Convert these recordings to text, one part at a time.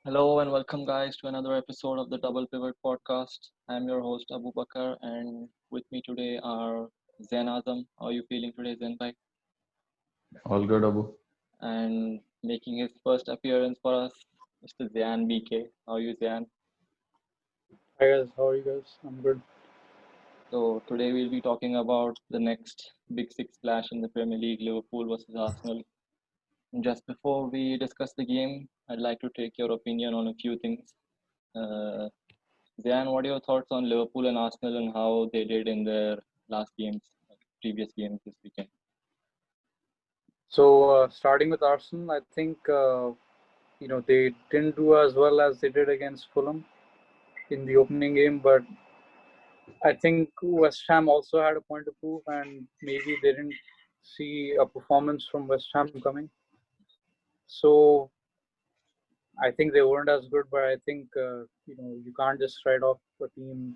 Hello and welcome, guys, to another episode of the Double Pivot podcast. I'm your host Abubakr, and with me today are Zain Azam. How are you feeling today, Zain bhai? All good, Abu. And making his first appearance for us, Mr. Zayaan BK. How are you, Zayan? Hi guys, how are you guys? I'm good. So today we'll be talking about the next Big Six clash in the Premier League: Liverpool versus Arsenal. And just before we discuss the game, I'd like to take your opinion on a few things. Uh, Zayan, what are your thoughts on Liverpool and Arsenal and how they did in their last games, previous games this weekend? So starting with Arsenal, I think they didn't do as well as they did against Fulham in the opening game, but I think West Ham also had a point to prove, and maybe they didn't see a performance from West Ham coming. So I think they weren't as good, but I think you can't just write off a team,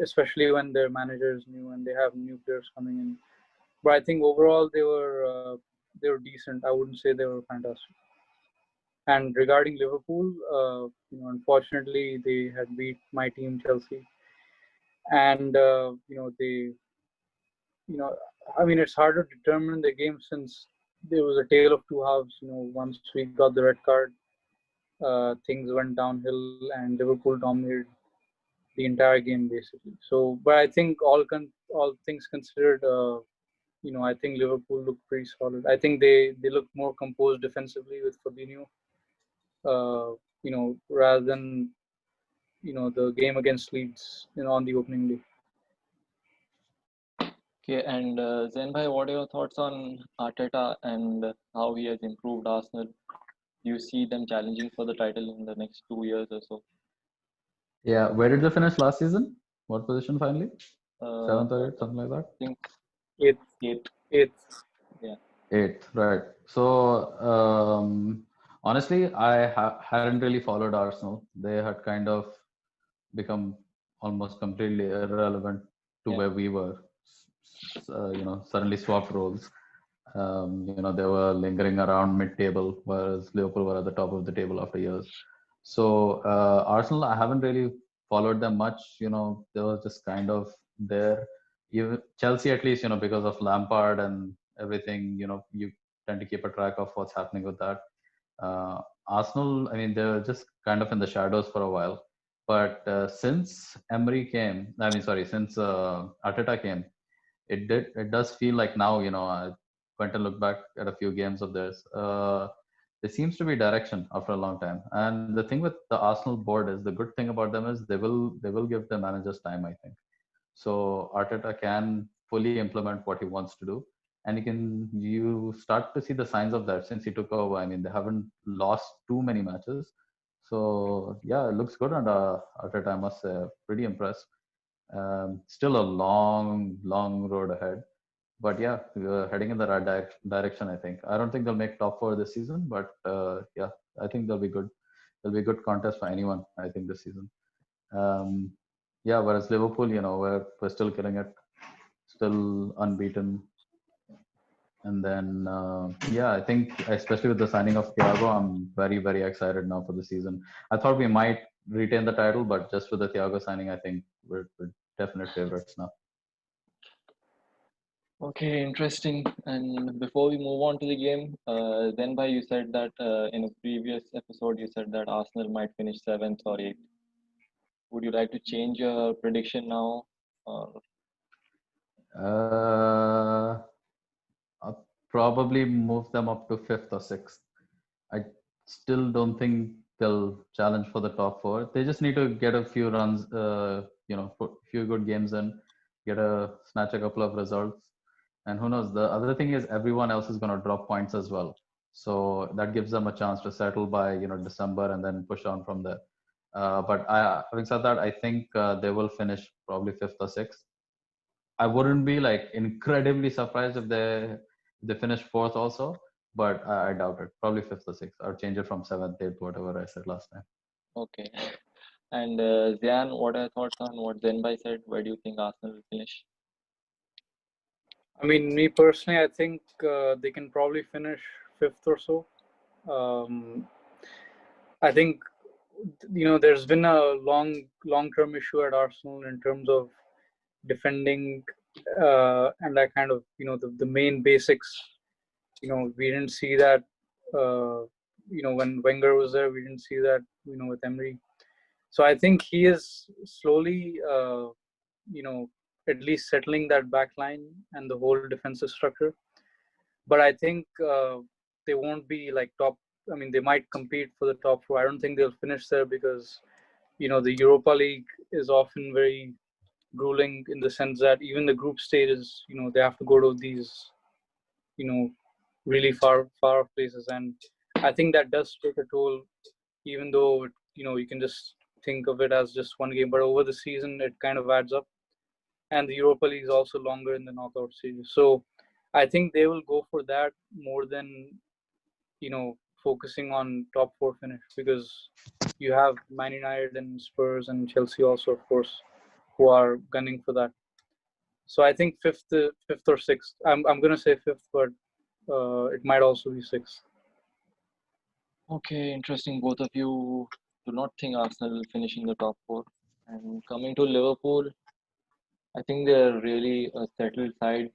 especially when their manager is new and they have new players coming in. But I think overall they were decent. I wouldn't say they were fantastic. And regarding Liverpool, unfortunately they had beat my team Chelsea, and I mean it's hard to determine the game since there was a tale of two halves. Once we got the red card, things went downhill, and Liverpool dominated the entire game basically. So, but I think all things considered. I think Liverpool looked pretty solid. I think they looked more composed defensively with Fabinho, rather than the game against Leeds, on the opening day. Okay, and Zain bhai, what are your thoughts on Arteta and how he has improved Arsenal? Do you see them challenging for the title in the next 2 years or so? Yeah, where did they finish last season? What position finally? Uh, Seventh or eighth, something like that? I think Eighth, eighth. eighth. Yeah. Eighth, right. So, honestly, I hadn't really followed Arsenal. They had kind of become almost completely irrelevant to Yeah. where we were. Suddenly swapped roles. They were lingering around mid-table, whereas Liverpool were at the top of the table after years. So Arsenal, I haven't really followed them much. They were just kind of there. Chelsea, at least, because of Lampard and everything, you tend to keep a track of what's happening with that. Arsenal, I mean, they're just kind of in the shadows for a while. But since Arteta came, it does feel like now, I went and looked back at a few games of theirs. There seems to be direction after a long time. And the thing with the Arsenal board is the good thing about them is they will give the managers time, I think. So Arteta can fully implement what he wants to do, and you start to see the signs of that since he took over. I mean, they haven't lost too many matches, so yeah, it looks good under Arteta. I must say, pretty impressed. Still a long, long road ahead, but yeah, we're heading in the right direction. I think. I don't think they'll make top four this season, but yeah, I think they'll be good. There'll be a good contest for anyone. I think this season. Um, yeah, whereas Liverpool, we're still killing it, still unbeaten. And then, yeah, I think especially with the signing of Thiago, I'm very, very excited now for the season. I thought we might retain the title, but just with the Thiago signing, I think we're definite favorites now. Okay, interesting. And before we move on to the game, Zain bhai, you said that in a previous episode, you said that Arsenal might finish seventh or eighth. Would you like to change your prediction now? Or Uh, I'll probably move them up to fifth or sixth. I still don't think they'll challenge for the top four. They just need to get a few runs, put a few good games in, snatch a couple of results. And who knows? The other thing is everyone else is going to drop points as well. So that gives them a chance to settle by, December and then push on from there. Having said that, I think they will finish probably fifth or sixth. I wouldn't be like incredibly surprised if they finish fourth also, but I doubt it. Probably fifth or sixth. I'll change it from seventh, eighth, whatever I said last time. okay. And Zayan, what are your thoughts on what Zain bhai said? Where do you think Arsenal will finish? I mean, me personally, I think they can probably finish fifth or so. Um, I think there's been a long-term issue at Arsenal in terms of defending and that kind of the main basics. We didn't see that. When Wenger was there, we didn't see that. With Emery. So I think he is slowly, at least settling that back line and the whole defensive structure. But I think they won't be like top. I mean, they might compete for the top four. I don't think they'll finish there because the Europa League is often very grueling in the sense that even the group stages, they have to go to these, you know, really far off places, and I think that does take a toll. Even though you can just think of it as just one game, but over the season it kind of adds up. And the Europa League is also longer in the knockout stages, so I think they will go for that more than focusing on top four finish, because you have Man United and Spurs and Chelsea also, of course, who are gunning for that. So I think fifth or sixth. I'm gonna say fifth, but it might also be sixth. Okay, interesting. Both of you do not think Arsenal will finish in the top four. And coming to Liverpool, I think they're really a settled side.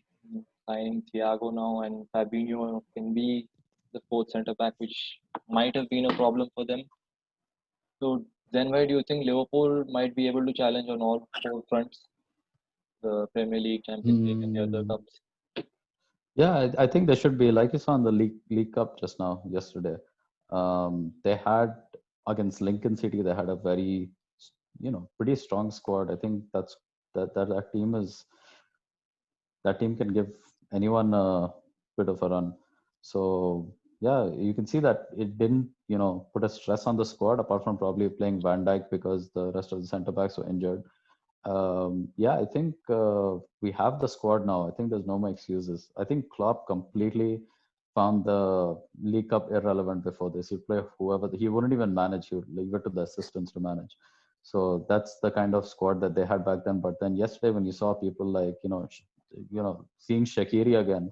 Signing Thiago now and Fabinho can be the fourth centre back, which might have been a problem for them. So then, why do you think Liverpool might be able to challenge on all four fronts, the Premier League, Champions League, and the other Mm, cups? yeah, I think they should be like you saw in the League Cup just now yesterday. They had against Lincoln City. They had a very pretty strong squad. I think that team is that team can give anyone a bit of a run. So yeah, you can see that it didn't put a stress on the squad apart from probably playing Van Dijk because the rest of the centre backs were injured. Yeah, I think we have the squad now. I think there's no more excuses. I think Klopp completely found the League Cup irrelevant before this. He'd play whoever, he wouldn't even manage, he would leave it to the assistants to manage. So that's the kind of squad that they had back then. But then yesterday, when you saw people like, seeing Shaqiri again,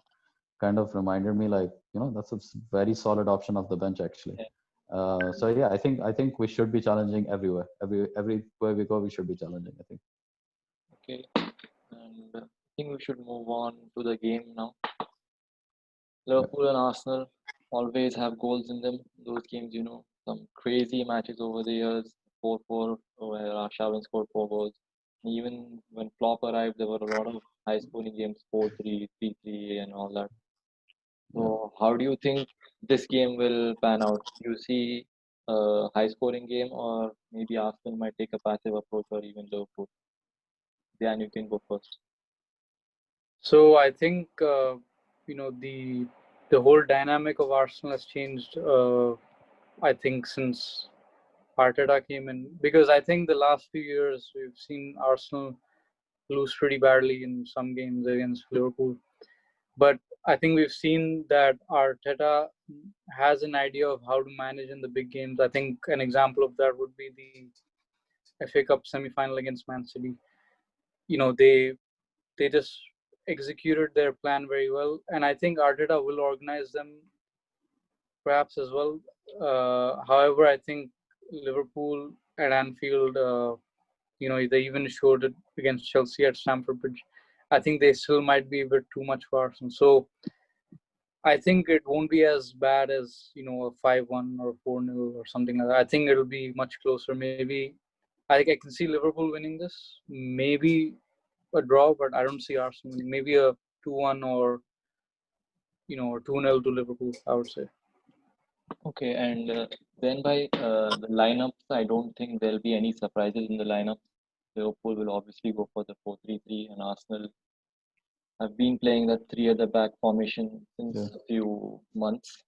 kind of reminded me like, that's a very solid option off the bench actually. Yeah, So yeah, I think we should be challenging everywhere. Everywhere we go, we should be challenging, I think. okay. And I think we should move on to the game now. Yeah. Liverpool and Arsenal always have goals in them. Those games, some crazy matches over the years. 4-4, where Arshavin scored 4 goals. Even when Klopp arrived, there were a lot of high-scoring games, 4-3, 3-3, and all that. Yeah. So, how do you think this game will pan out? Do you see a high-scoring game, or maybe Arsenal might take a passive approach, or even Liverpool? Dan, you can go first. So I think the whole dynamic of Arsenal has changed. I think since Arteta came in, because I think the last few years we've seen Arsenal lose pretty badly in some games against Liverpool. But I think we've seen that Arteta has an idea of how to manage in the big games. I think an example of that would be the FA Cup semi-final against Man City. They just executed their plan very well, and I think Arteta will organize them perhaps as well. However, I think Liverpool at Anfield, they even showed it against Chelsea at Stamford Bridge. I think they still might be a bit too much for Arsenal. So I think it won't be as bad as a 5-1 or 4-0 or something like that. I think it'll be much closer. Maybe I can see Liverpool winning this. Maybe a draw, but I don't see Arsenal winning. Maybe a 2-1 or 2-0 to Liverpool, I would say. Okay, and then by the lineups, I don't think there'll be any surprises in the lineup. Liverpool will obviously go for the 4-3-3, and Arsenal have been playing that three at the back formation Yeah. since a few months.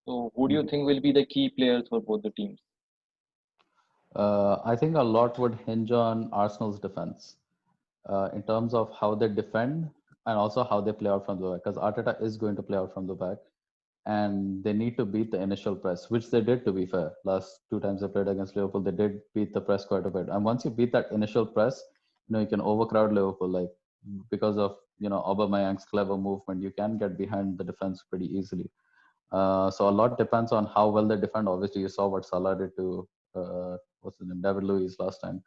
So, who do you Mhm. think will be the key players for both the teams? I think a lot would hinge on Arsenal's defense in terms of how they defend and also how they play out from the back. Because Arteta is going to play out from the back, and they need to beat the initial press, which they did. To be fair, last two times they played against Liverpool, they did beat the press quite a bit. And once you beat that initial press, you can overcrowd Liverpool. Like because of Aubameyang's clever movement, you can get behind the defense pretty easily. So a lot depends on how well they defend. Obviously, you saw what Salah did to what's his name, David Luiz last time.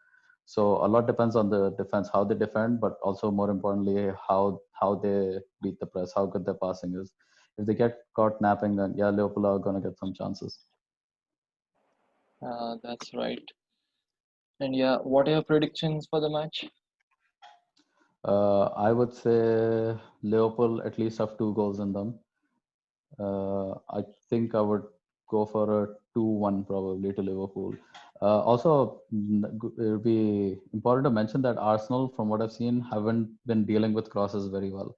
So a lot depends on the defense, how they defend, but also more importantly, how they beat the press, how good their passing is. If they get caught napping, then yeah, Liverpool are gonna get some chances. That's right. And yeah, what are your predictions for the match? I would say Liverpool at least have 2 goals in them. I think I would go for a 2-1 probably to Liverpool. Also, it would be important to mention that Arsenal, from what I've seen, haven't been dealing with crosses very well.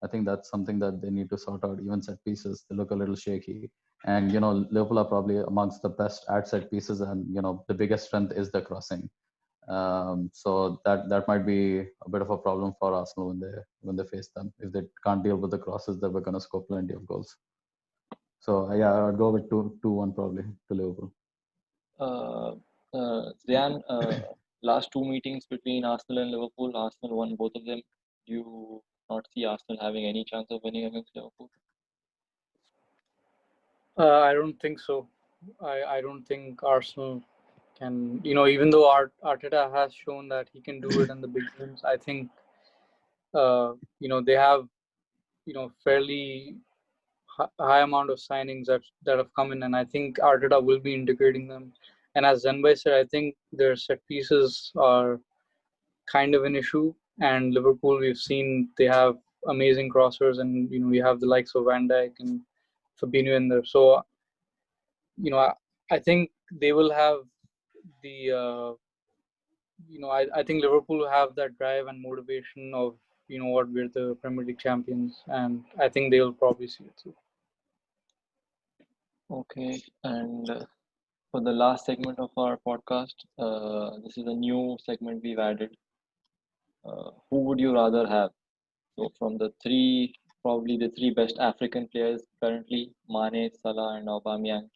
I think that's something that they need to sort out. Even set pieces, they look a little shaky. And Liverpool are probably amongst the best at set pieces, and the biggest strength is the crossing. So that might be a bit of a problem for Arsenal when they face them. If they can't deal with the crosses, then we're going to score plenty of goals. So yeah, I'd go with 2-1 probably to Liverpool. Zayaan, last two meetings between Arsenal and Liverpool, Arsenal won both of them. Do you not see Arsenal having any chance of winning against Liverpool? I don't think so. I don't think Arsenal can, even though Arteta has shown that he can do it in the big games, I think, they have, fairly high amount of signings that have come in, and I think Arteta will be integrating them. And as Zenbai said, I think their set pieces are kind of an issue. And Liverpool, we've seen they have amazing crossers, and we have the likes of Van Dijk and Fabinho in there. So I think they will have the I think Liverpool will have that drive and motivation of what, we're the Premier League champions, and I think they will probably see it through. Okay, and for the last segment of our podcast, this is a new segment we've added. Who would you rather have? So from the three, probably the three best African players currently, Mane, Salah, and Aubameyang,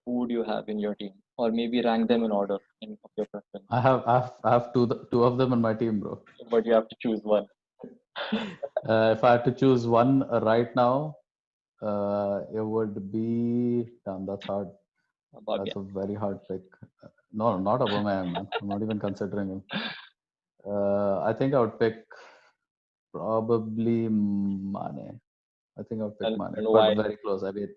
who would you have in your team? Or maybe rank them in order of your preference. I have two of them in my team, bro. But you have to choose one. If I had to choose one right now, it would be damn. That's hard. That's a very hard pick. No, not Aubameyang, man. I'm not even considering him. I think I would pick probably Mane. I think I would pick Mane, And but why? very close. I mean,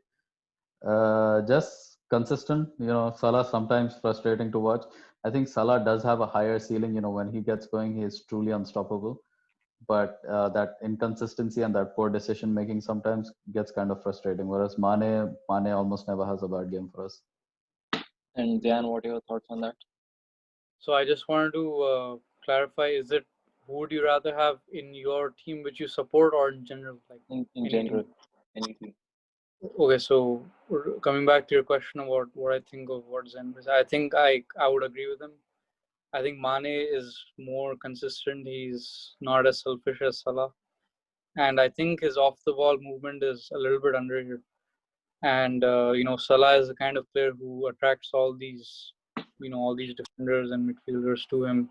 just consistent. Salah sometimes frustrating to watch. I think Salah does have a higher ceiling. When he gets going, he is truly unstoppable. But that inconsistency and that poor decision making sometimes gets kind of frustrating. Whereas Mane almost never has a bad game for us. And Jan, what are your thoughts on that? So I just wanted to clarify: is it who would you rather have in your team which you support, or in general, like In general, anything. Okay, so coming back to your question about what I think of what Zen is, I think I would agree with him. I think Mane is more consistent. He's not as selfish as Salah, and I think his off the ball movement is a little bit under here. And Salah is the kind of player who attracts all these defenders and midfielders to him,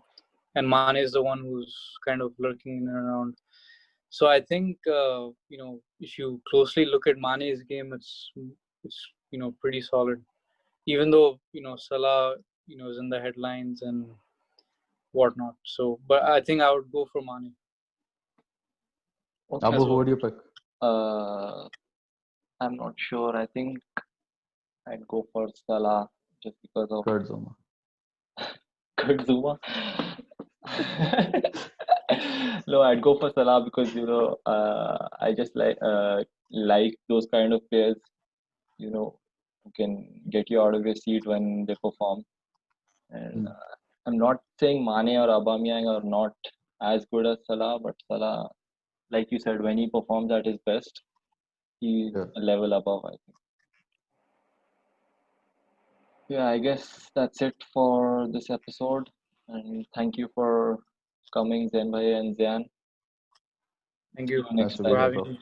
and Mane is the one who's kind of lurking in and around. So I think if you closely look at Mane's game, it's pretty solid. Even though Salah is in the headlines and whatnot. So, but I think I would go for Mane. Okay. Abu, who would you pick? I'm not sure. I think I'd go for Salah just because of Kurt Zouma. Kurt Zuma. No, I'd go for Salah because I just like those kind of players, who can get you out of your seat when they perform. And I'm not saying Mane or Aubameyang are not as good as Salah, but Salah, like you said, when he performs at his best, he's Yeah. a level above, I think. Yeah, I guess that's it for this episode. And thank you for coming, Zenbhai and Zayan. Thank you See you next Nice to be for time. here, having bro. me.